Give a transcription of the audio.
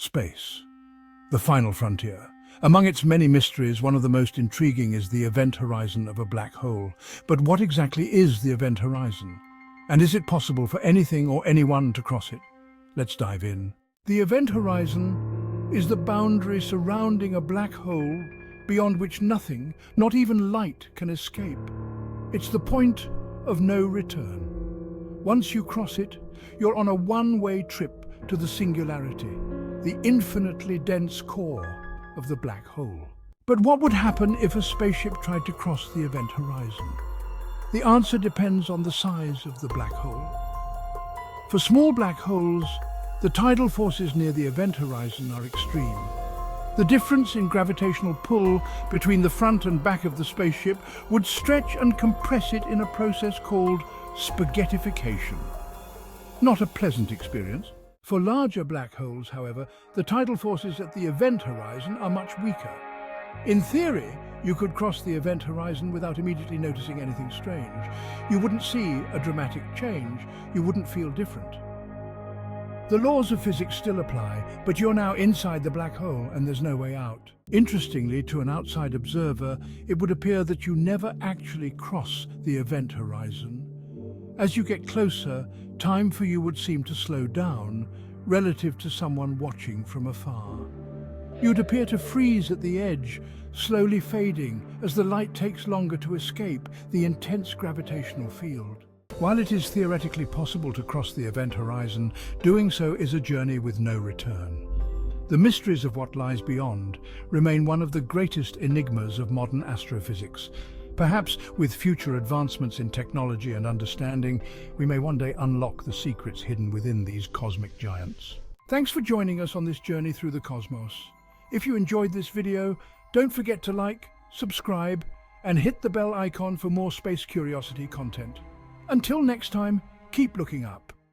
Space, the final frontier. Among its many mysteries, one of the most intriguing is the event horizon of a black hole. But what exactly is the event horizon? And is it possible for anything or anyone to cross it? Let's dive in. The event horizon is the boundary surrounding a black hole beyond which nothing, not even light, can escape. It's the point of no return. Once you cross it, you're on a one-way trip to the singularity, the infinitely dense core of the black hole. But what would happen if a spaceship tried to cross the event horizon? The answer depends on the size of the black hole. For small black holes, the tidal forces near the event horizon are extreme. The difference in gravitational pull between the front and back of the spaceship would stretch and compress it in a process called spaghettification. Not a pleasant experience. For larger black holes, however, the tidal forces at the event horizon are much weaker. In theory, you could cross the event horizon without immediately noticing anything strange. You wouldn't see a dramatic change. You wouldn't feel different. The laws of physics still apply, but you're now inside the black hole and there's no way out. Interestingly, to an outside observer, it would appear that you never actually cross the event horizon. As you get closer, time for you would seem to slow down, relative to someone watching from afar. You'd appear to freeze at the edge, slowly fading as the light takes longer to escape the intense gravitational field. While it is theoretically possible to cross the event horizon, doing so is a journey with no return. The mysteries of what lies beyond remain one of the greatest enigmas of modern astrophysics. Perhaps with future advancements in technology and understanding, we may one day unlock the secrets hidden within these cosmic giants. Thanks for joining us on this journey through the cosmos. If you enjoyed this video, don't forget to like, subscribe, and hit the bell icon for more space curiosity content. Until next time, keep looking up.